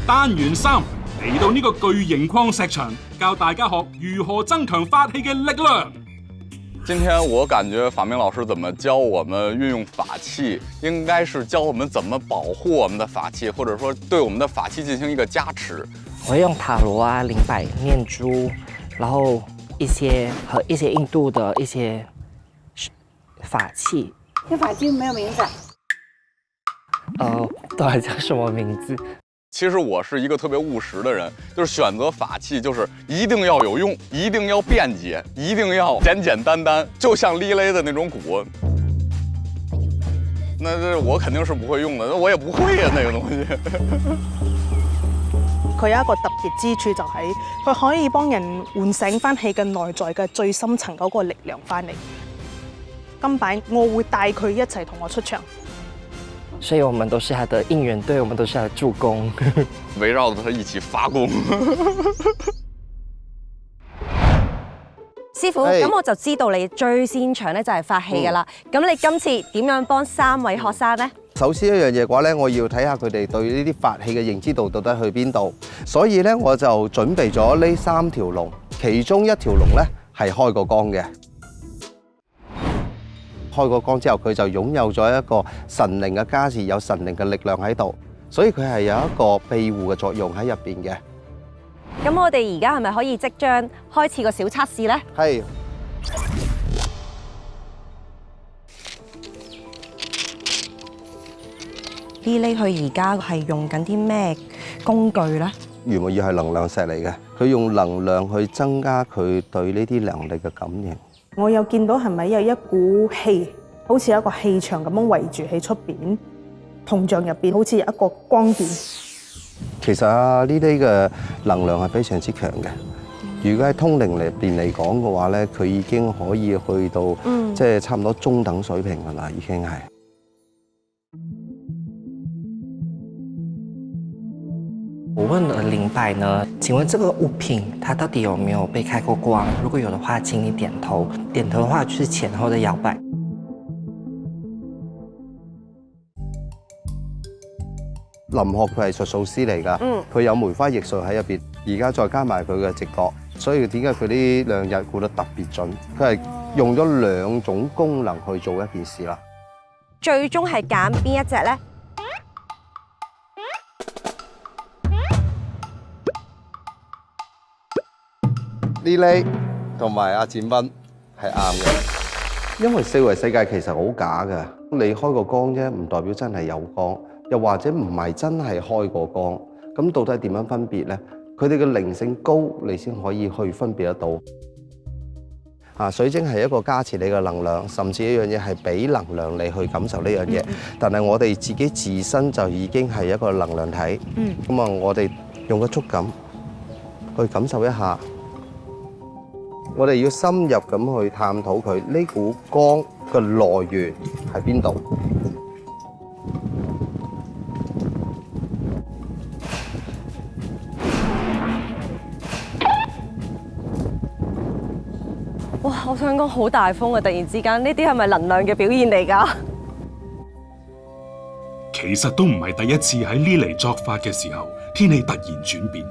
單元3嚟到呢個巨型礦石場，教大家學如何增強法器嘅力量。今天我感觉法明老师怎么教我们运用法器，应该是教我们怎么保护我们的法器，或者说对我们的法器进行一个加持。我会用塔罗啊、灵摆、念珠，然后一些印度的一些法器。这法器没有名字。到底叫什么名字？其实我是一个特别务实的人，就是选择法器，就是一定要有用，一定要便捷，一定要简简单单，就像利雷的那种鼓。那这我肯定是不會用的，我也不會啊那個東西。佢有一個特別之處就係佢可以幫人喚醒翻氣嘅內在嘅最深層嗰個力量翻嚟。今擺我會帶佢一齊同我出場。所以我們都是他的應援隊，我們都是他的助攻，圍繞着他一起發功。師傅，咁我就知道你最擅長咧就係法器㗎啦。咁你今次點樣幫3位學生呢？首先一樣嘢嘅話咧，我要睇下佢哋對呢啲法器嘅認知度到底去邊度，所以咧我就準備咗呢3條龍，其中一條龍咧係開過光嘅。開過光之後，佢就擁有咗一個神靈嘅加持，有神靈嘅力量喺度，所以佢係有一個庇護嘅作用喺入邊嘅。咁我哋而家係咪可以即將開始個小測試呢？係。呢佢而家係用緊啲咩工具呢？玄武二係能量石嚟嘅，佢用能量去增加佢對呢啲能力嘅感應。我有見到係咪有一股氣，好似有一個氣場咁樣圍住喺出邊，銅像入邊好似有一個光點。其實呢啲嘅能量係非常之強嘅。如果喺通靈入邊嚟講嘅話咧，佢已經可以去到即係差唔多中等水平㗎啦，已經係。我問了靈擺呢，請問這個物品它到底有沒有被開過光？如果有的話，請你點頭。點頭的話就是前後的搖擺。林學佢係術數師嚟㗎，佢有梅花易數喺入邊，而家再加埋佢嘅直覺，所以點解佢呢2日估得特別準？佢係用咗2種功能去做一件事啦。最終係揀邊一隻呢？呢哩同埋阿展斌係啱嘅，因為4維世界其實好假㗎，你開個光啫，唔代表真係有光，又或者唔係真係開過光，咁到底點樣分別呢？佢哋嘅靈性高，你先可以去分別得到。水晶係一個加持你嘅能量，甚至一樣嘢係俾能量你去感受呢樣嘢。但係我哋自己自身就已經係一個能量體。咁我哋用個觸感去感受一下。我哋要深入咁去探討佢呢股光嘅來源喺邊度。哇！我想講好大風啊！突然之間，呢啲係咪能量嘅表現嚟㗎？其實都唔係第一次喺呢嚟作法嘅時候，天氣突然轉變。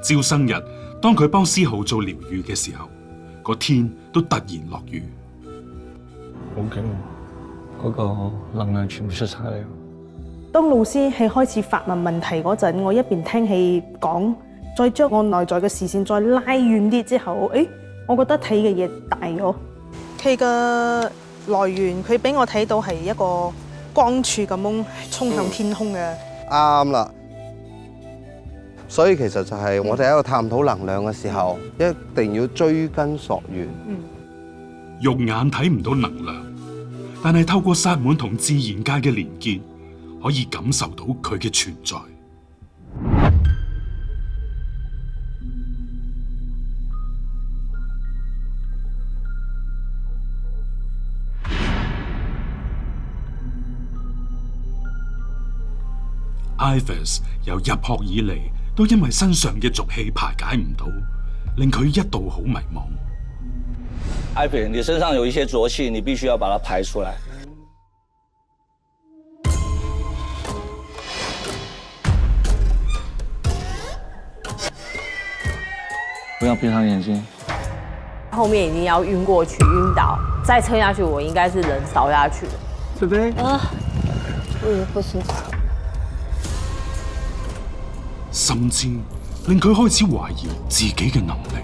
招生日，當佢幫思浩做療癒嘅時候，個天都突然落雨。好勁喎！嗰個能量全部出晒嚟。當老師係開始發問問題嗰陣，我一邊聽戲講，再將我內在嘅視線再拉遠啲之後，我覺得睇嘅嘢大咗。佢嘅來源，佢俾我睇到係一個光柱咁樣衝向天空嘅。啱啦。所以其實就係我哋喺度探討能量嘅時候，一定要追根溯源。肉眼睇唔到能量，但係透過薩滿同自然界嘅連結，可以感受到佢嘅存在。Ives 由入學以嚟，都因為身上嘅濁氣排解唔到，令佢一度好迷茫。Ives， 你身上有一些濁氣，你必須要把它排出來。不要闭上眼睛。后面已經要暈過去，暈倒，再撐下去，我應該是人燒下去的。菲菲，不舒服。甚至令佢開始懷疑自己嘅能力。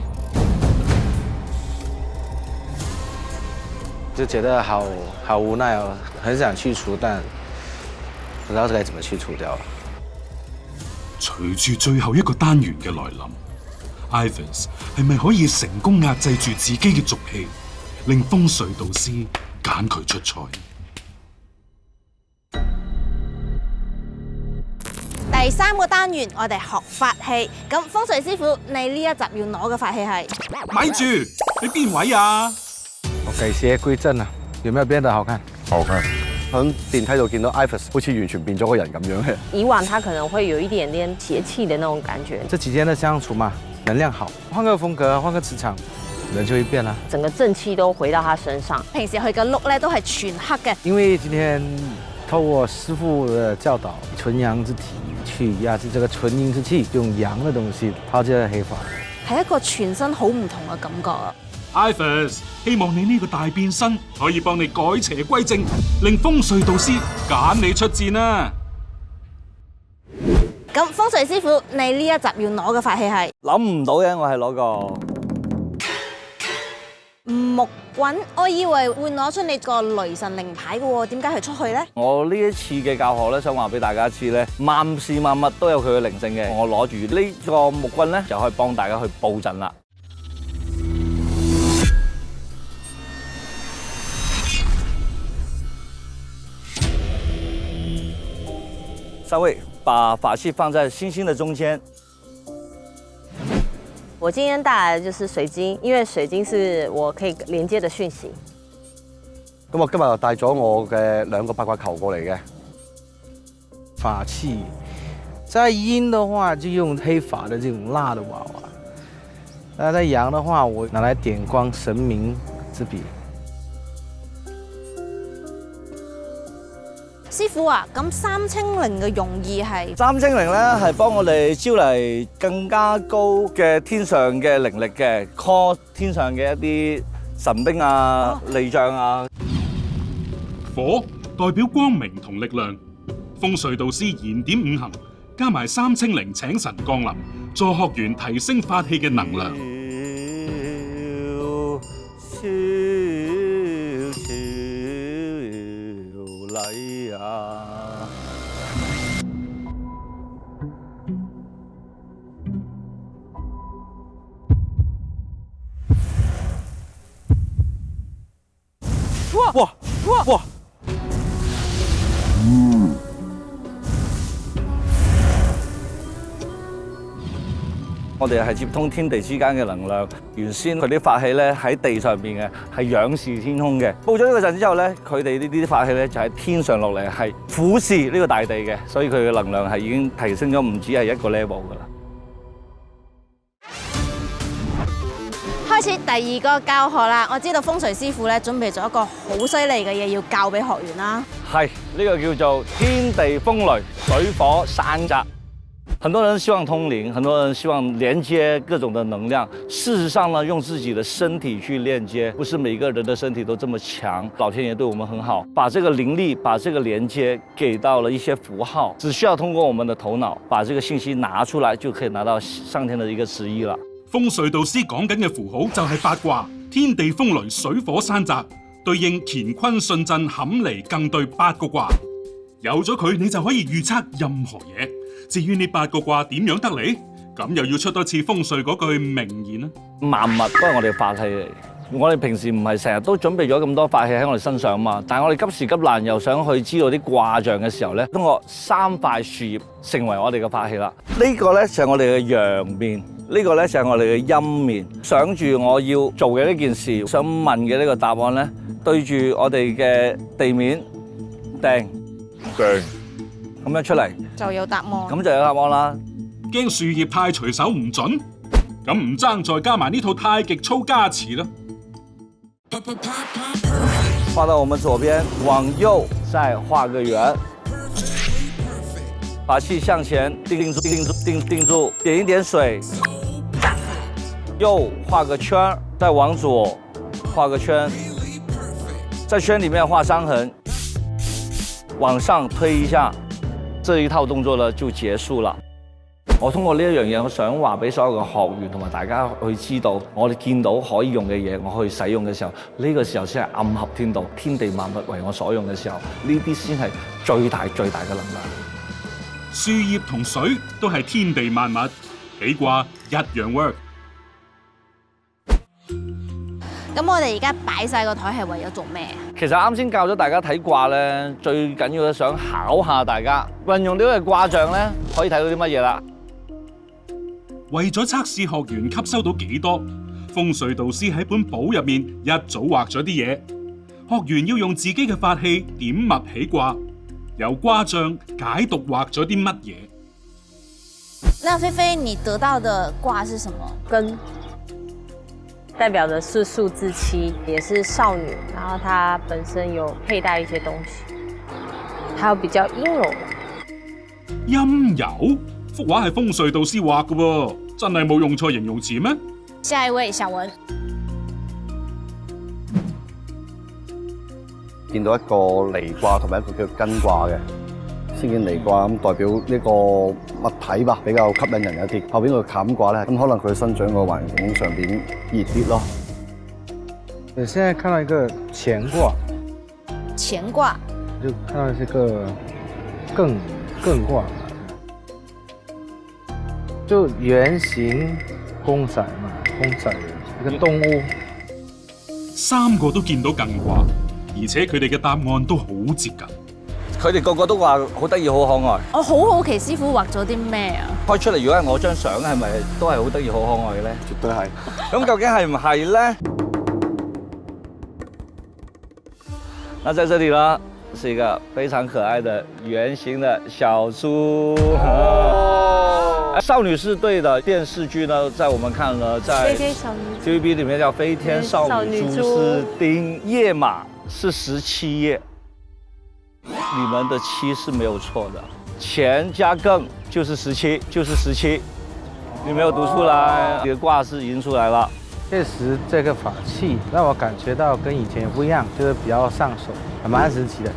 就覺得好無奈哦，很想去除，但不知道該怎麼去除掉。隨住最後一個單元嘅來臨 ，Ivans 係咪可以成功壓制住自己嘅俗氣，令風水導師揀佢出賽？第3個單元，我哋學法器。咁風水師傅，你呢一集要攞嘅法器係？咪住，你邊位啊？我改邪歸正啊，有沒有變得好看？好看。喺電梯度見到 Ivans 好似完全變咗個人咁樣嘅。以往他可能會有一點點邪氣的那種感覺。這幾天的相處嘛，能量好，換個風格，換個磁場，人就會變啦。整個正氣都回到他身上。平時佢嘅碌咧都係全黑嘅。因為今天透過師傅的教導，純陽之體去壓制這個純陰之氣，用陽的東西拋這個黑法，係一個全身好唔同嘅感覺啊！ Ivans 希望你呢個大變身可以幫你改邪歸正，令風水導師揀你出戰啊！咁風水師傅，你呢一集要攞嘅法器係？諗唔到嘅，我係攞個木棍。我以為會攞出你個雷神令牌嘅喎，點解係出去咧？我呢一次嘅教學咧，想話俾大家知咧，萬事萬物都有佢嘅靈性嘅。我攞住呢個木棍咧，就可以幫大家去佈陣啦。三位把法器放在星星的中間。我今天帶來的就是水晶，因為水晶是我可以連接的訊息。咁我今日就帶咗我嘅2個八卦球過嚟嘅。法器，在陰的話就用黑法的這種蠟的娃娃，那在陽的話，我拿來點光神明之筆。師傅啊，咁三清靈嘅用意係？三清靈咧係幫我哋招嚟更加高嘅天上嘅靈力嘅 call 天上嘅一啲神兵啊、利將啊。火代表光明同力量，風水導師燃點5行，加埋三清靈請神降臨，助學員提升法器嘅能量。哇！我哋係接通天地之間嘅能量。原先佢啲法器咧喺地上邊嘅，係仰視天空嘅。佈咗呢個陣之後咧，佢哋呢啲法器咧就喺天上落嚟，係俯視呢個大地嘅，所以佢嘅能量係已經提升咗，唔止係一個 level 噶啦。開始第2個教學啦！我知道風水師傅咧準備咗一個好犀利嘅嘢要教俾學員啦。係呢個叫做天地風雷水火山澤。很多人希望通靈，很多人希望連接各種的能量。事實上呢，用自己的身體去鏈接，不是每個人的身體都這麼強。老天爺對我們很好，把這個靈力、把這個連接給到了一些符號，只需要通過我們的頭腦，把這個信息拿出來，就可以拿到上天的一個旨意了。風水導師講緊嘅符號就係八卦，天地風雷水火山澤，對應乾坤巽震坎離艮兌8個卦。有咗佢，你就可以預測任何嘢。至於呢8個卦點樣得嚟，咁又要出多次風水嗰句名言啦。萬物都係我哋法器嚟，我哋平時唔係成日都準備咗咁多法器喺我哋身上嘛，但係我哋急時急難又想去知道啲卦象嘅時候咧，通過3塊樹葉成為我哋嘅法器啦。呢個咧就係我哋嘅陽面，呢個咧就係我哋嘅陰面。想住我要做嘅呢件事，想問嘅呢個答案咧，對住我哋嘅地面掟咁樣出嚟，就有答案。咁就有答案啦。驚樹葉太隨手唔準，咁唔爭再加埋呢套太極操加持啦。畫到我們左邊，往右再畫個圓，把氣向前定住，點一點水，右画个圈，再往左画个圈，在圈里面画伤痕，往上推一下，這一套動作呢就結束啦。我通過呢一樣嘢，我想話俾所有嘅學員同埋大家去知道，我哋見到可以用嘅嘢，我去使用嘅時候，呢個時候先係暗合天道，天地萬物為我所用嘅時候，呢啲先係最大嘅能量。樹葉同水都係天地萬物，起卦一樣 work。咁我哋而家擺晒個台係為咗做咩啊？其實啱先教咗大家睇卦咧，最緊要咧想考下大家運用呢個卦象咧，可以睇到啲乜嘢啦。為咗測試學員吸收到幾多，風水導師喺本簿入面一早畫咗啲嘢，學員要用自己嘅法器點墨起卦，由卦象解讀畫咗啲乜嘢。那菲菲，你得到的卦是什麼？根，代表的是數字7，也是少女，然後她本身有佩戴一些東西，還有比較陰柔的。陰柔？幅畫係風水導師畫嘅喎，真係冇用錯形容詞咩？下一位小文，見到一個離卦同埋一個叫艮卦嘅，先見離卦咁代表呢個物體吧，比較吸引人一啲。後邊個坎卦咧，咁可能佢生長個環境上邊熱啲咯。我現在看到一個乾卦，乾卦就看到這個艮卦。就圓形公仔嘛，公仔一個動物。三個都見到艮卦，而且佢哋嘅答案都好接近。佢哋個個都話好得意、好可愛。我好好奇師傅畫咗啲咩啊？開出嚟，如果係我張相，係咪都係好得意、好可愛嘅咧？絕對係。咁究竟係唔係咧？那在這裡呢，是一個非常可愛的圓形的小豬。少女是對的電視劇呢，在我們看呢，在 TVB 裡面叫《飛天少女豬絲丁》，頁碼是17頁，你們的7是沒有錯的，乾加艮就是17，就是17，你沒有讀出來，你的卦是已經出來了。確實，這個法器讓我感覺到跟以前不一樣，就是比較上手，還蠻神奇的。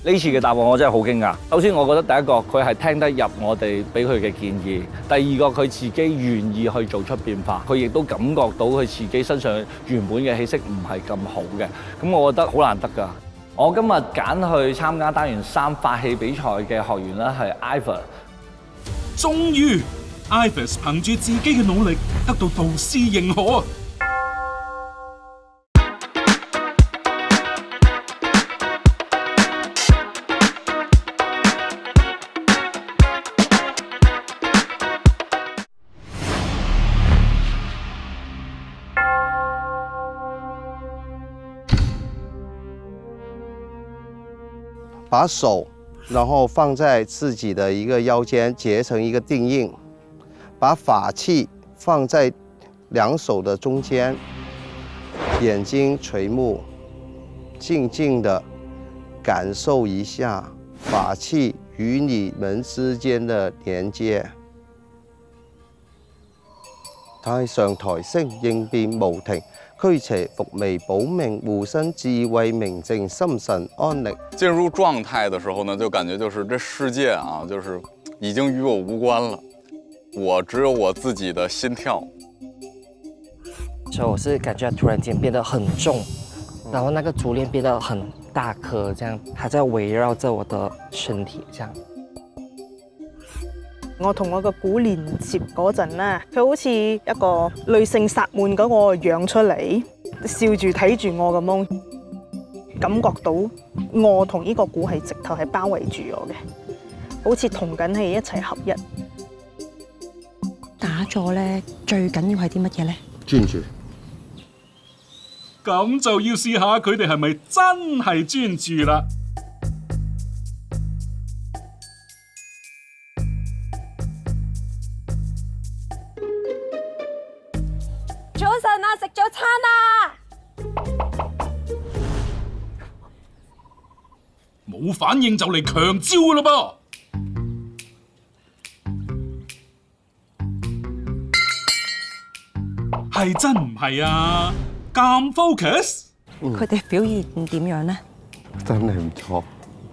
呢次嘅答案我真係好驚訝。首先，我覺得第一個佢係聽得入我哋俾佢嘅建議；第二個佢自己願意去做出變化，佢亦都感覺到佢自己身上原本嘅氣息唔係咁好嘅。咁我覺得好難得㗎。我今日揀去參加單元3法器比賽嘅學員咧係 Ivan。終於 ，Ivan 憑住自己嘅努力得到導師認可啊！把手，然後放在自己的一個腰間，結成一個定印，把法器放在兩手的中間，眼睛垂目，靜靜地感受一下法器與你們之間的連接。太上抬升，應變無停。驅邪伏微保命護身智慧明淨心神安寧。進入狀態的時候呢，就感覺就是這世界啊，就是已經與我無關了，我只有我自己的心跳。所以我是感覺突然間變得很重，然後那個珠鏈變得很大顆，這樣它在圍繞着我的身體，這樣。我同我個鼓連接嗰陣咧，佢好似一個女性薩滿嗰個樣出嚟，笑住睇住我咁樣，感覺到我同呢個鼓係直頭係包圍住我嘅，好似同緊係一齊合一。打坐咧，最緊要係啲乜嘢咧？專注。咁就要試下佢哋係咪真係專注啦。早晨啊，食早餐啊！冇反應就嚟強招啦噃！係真唔係啊？咁 focus？佢哋表現點樣呢？真係唔錯，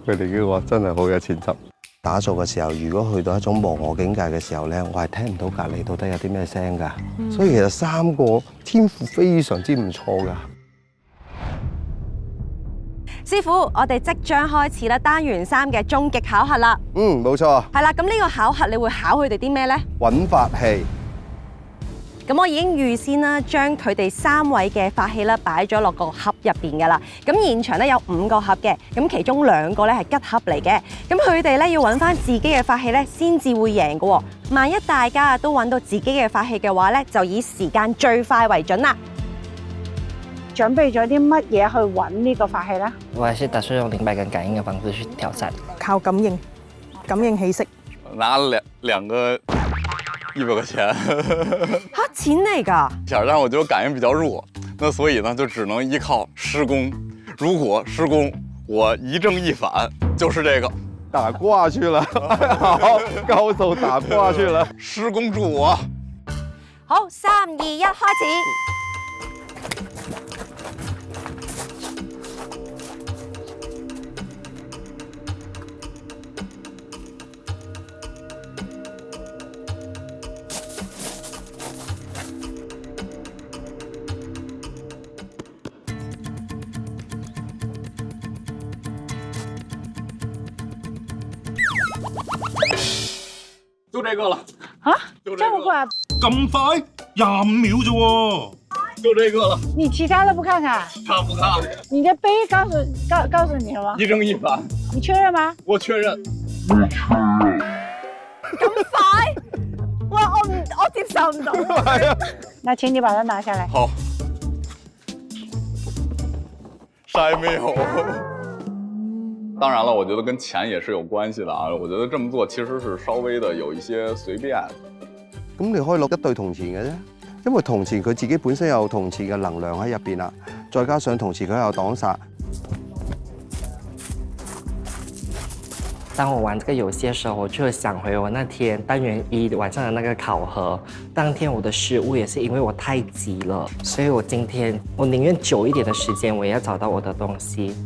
佢哋嘅話真係好有潛質。打坐嘅時候，如果去到一種忘我境界嘅時候咧，我係聽唔到隔離到底有啲咩聲㗎。所以其實3個天賦非常之唔錯㗎。師傅，我哋即將開始啦，單元3嘅終極考核啦。冇錯。係啦，咁呢個考核你會考佢哋啲咩呢？揾法器。咁我已經預先啦，將佢哋3位嘅法器啦擺咗落個盒入邊㗎啦。咁現場咧有5個盒嘅，咁其中2個咧係吉盒嚟嘅。咁佢哋咧要揾翻自己嘅法器咧，先至會贏嘅。萬一大家都揾到自己嘅法器嘅話咧，就以時間最快為準啦。準備咗啲乜嘢去揾呢個法器咧？我還是打算用靈擺跟感應嘅方式去挑戰。靠感應氣息。拿兩個100塊錢。嚇，錢嚟㗎？但是我覺得感應比較弱，那所以呢就只能依靠師公。如果師公我一正一反，就是這個打掛去了，好，高手打掛去了。師公助我。好，3、2、1，開始。就這個了。啊？就這麼快？咁快？25秒啫喎。就這個了。你其他的不看看？看不看？你的杯告訴你了嗎？一正一反。你確認嗎？我確認。咁快？哇！我接受唔到。那請你把它拿下來。好。啥也沒有。當然了，我覺得跟錢也是有關係的啊。我覺得這麼做其實是稍微的有一些隨便。咁你可以攞一對銅錢嘅啫，因為銅錢佢自己本身有銅錢嘅能量喺入邊啦，再加上銅錢佢有擋煞。當我玩這個遊戲的時候，我就想回我那天單元1晚上的那個考核，當天我的失誤也是因為我太急了，所以我今天我寧願久一點的時間，我也要找到我的東西。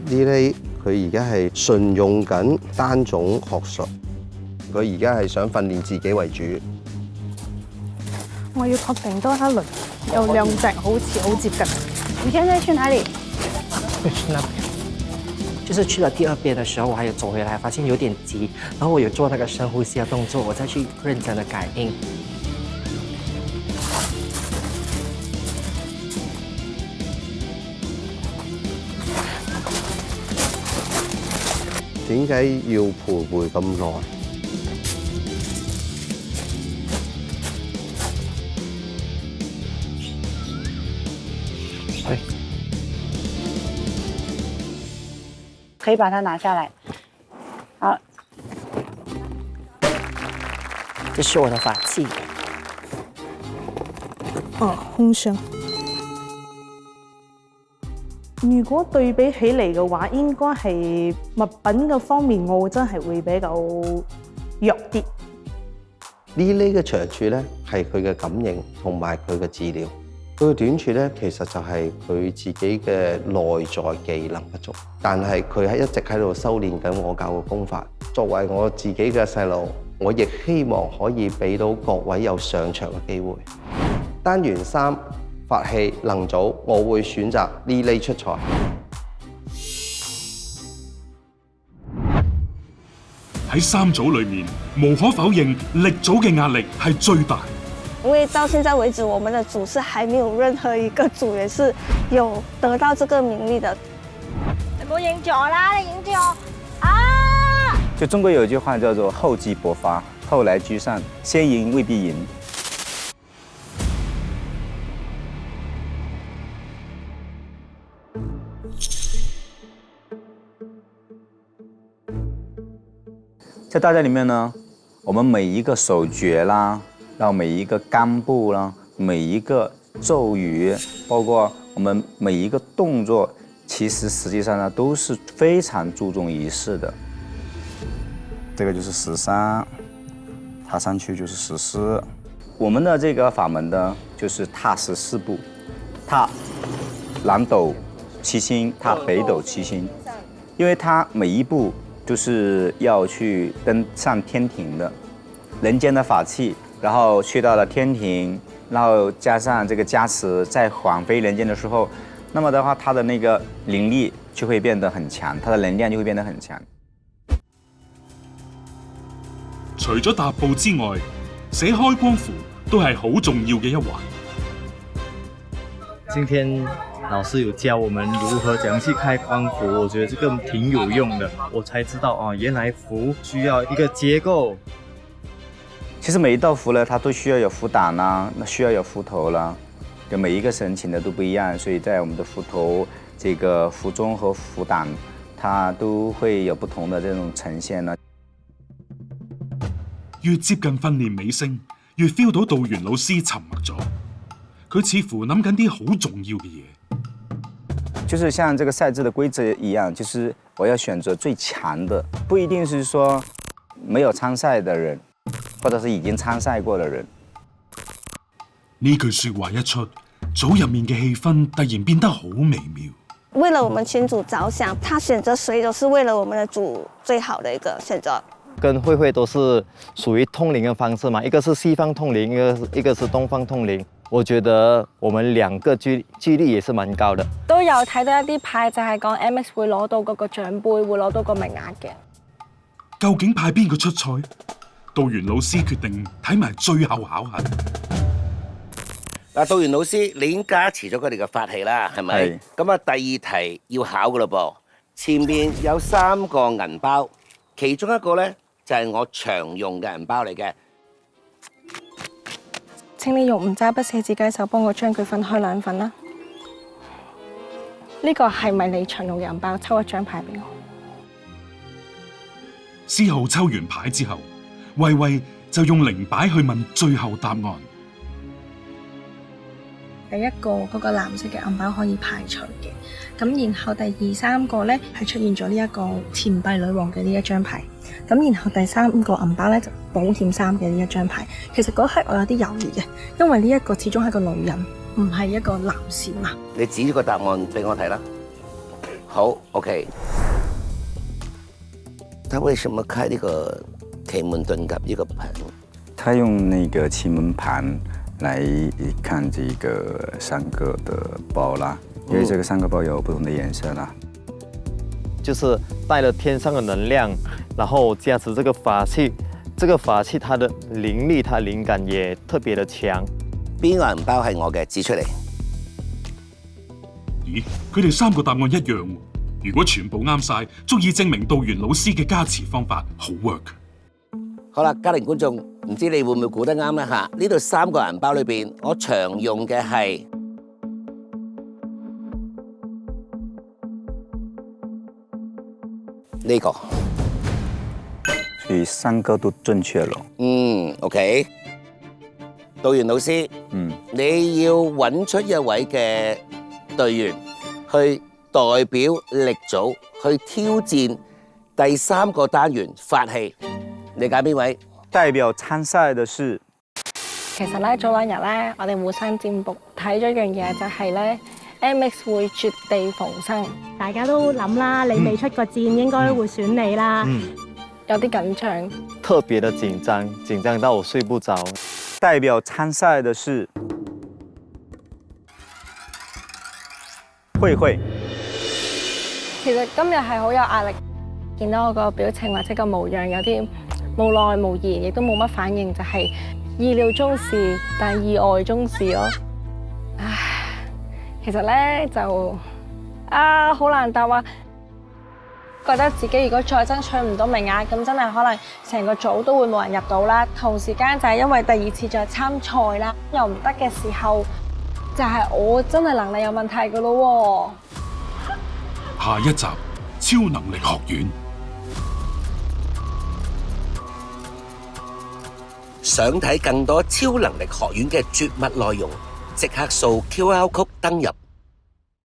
呢啲佢而家係順用緊單種學術，佢而家係想訓練自己為主。我要確定多一輪，有2隻好似好接近。你現在去哪裡？去那邊，就是去了第2遍的時候，我還有走回來，發現有點急，然後我有做那個深呼吸的動作，我再去認真的感應。點解要徘徊咁耐？可以把它拿下來。好，這是我的法器。空箱。如果對比起嚟嘅話，應該係物品嘅方面，我真係會比較弱啲。呢嘅長處咧係佢嘅感應同埋佢嘅治療，佢嘅短處咧其實就係佢自己嘅內在技能不足。但係佢係一直喺度修練緊我教嘅功法。作為我自己嘅細路，我亦希望可以俾到各位有上場嘅機會。單元3法器能組，我會選擇呢出賽。喺3組裏面，無可否認力組嘅壓力係最大。因為到現在為止，我們的組是還沒有任何一個組員是有得到這個名利的。你冇影住我啦，你影住我啊！就中國有一句話叫做厚積薄發，後來居上，先贏未必贏。在大家裡面呢，我們每一個手訣啦，然後每一個幹部啦，每一個咒語，包括我們每一個動作，其實實際上呢都是非常注重儀式的。這個就是13，踏上去就是实施。我们的这个法门呢，就是踏14步，踏南斗七星，踏北斗七星，因为它每一步都是要去登上天庭的，人间的法器，然后去到了天庭，然后加上这个加持，在返回人间的时候，那么的话，它的那个灵力就会变得很强，它的能量就会变得很强。除咗踏步之外，寫開光符都係好重要嘅一環。今天老師有教我們如何怎樣去開光符，我覺得這個挺有用的，我才知道哦，原來符需要一個結構。其實每一道符呢，它都需要有符膽啦，那需要有符頭啦，就每一個神請的都不一樣，所以在我們的符頭、這個符中和符膽，它都會有不同的這種呈現啦。越接近訓練尾聲，越 feel 到道元老師沉默咗，佢似乎諗緊啲好重要嘅嘢。就是像這個賽制的規則一樣，就是我要選擇最強的，不一定是說沒有參賽的人，或者是已經參賽過的人。呢句說話一出，組入面嘅氣氛突然變得好微妙。為了我們群組着想，他選擇誰都是為了我們的組最好的一個選擇。跟慧慧都是屬於通靈的方式嘛，一個是西方通靈，一個是東方通靈。我覺得我們兩個幾率也是蠻高的。都有睇到一啲派就係講 MX 會攞到嗰個獎杯，會攞到個名額嘅。究竟派邊個出賽？道元老師決定睇埋最後考核。嗱，道元老師，你已經加持咗佢哋嘅法器啦，係咪？係。咁啊，第二題要考噶嘞噃。前面有3個銀包，其中一個咧就係我常用嘅銀包嚟嘅。請你用唔揸筆寫字雞手幫我將佢分開2份啦。呢個係咪你常用嘅銀包？抽一張牌俾我。之後抽完牌之後，慧慧就用靈擺去問最後答案。第一個嗰個藍色嘅銀包可以排除嘅，咁然後第2、3個咧係出現咗呢一個錢幣女王嘅呢一張牌，咁然後第3個銀包咧就寶劍3嘅呢一張牌。其實嗰刻我有啲猶豫嘅，因為呢一個始終係個女人，唔係一個男士嘛。你指個答案俾我睇啦。好 ，OK。他為什麼開呢個奇門遁甲呢個盤？他用那個奇門盤來看這個3個的包啦，因為這個3個包有不同的顏色啦。就是帶了天上的能量，然後加持這個法器，這個法器它的靈力、它靈感也特別的強。邊個銀包係我嘅？指出嚟。咦，佢哋3個答案一樣喎。如果全部啱晒，足以證明道元老師嘅加持方法好 work。好啦，家庭觀眾，唔知你會唔會估得啱咧嚇？呢度3個銀包裏邊，我常用嘅係呢個。所以3個都正確了。OK。道元老師，你要揾出一位嘅隊員去代表力組去挑戰第3個單元法器，你揀邊位？代表參賽的是。其實咧，早2日咧，我哋互相占卜睇咗一樣嘢，就係咧 MX 會絕地逢生。大家都諗啦，你未出過戰，應該會選你啦。有啲緊張，特別的緊張，緊張到我睡不着。代表參賽的是慧慧。其實今日係好有壓力，見到我個表情或者個模樣有啲無奈無言，亦都冇乜反應，就係意料中事，但意外中事咯。唉，其實咧就好難答啊！覺得自己如果再爭取唔到名額，咁真係可能成個組都會冇人入到啦。同時間就係因為第2次再參賽啦，又唔得嘅時候，就係我真係能力有問題㗎咯喎。下一集超能力學院。想睇更多超能力學院嘅絕密內容，即刻掃 QR Code 登入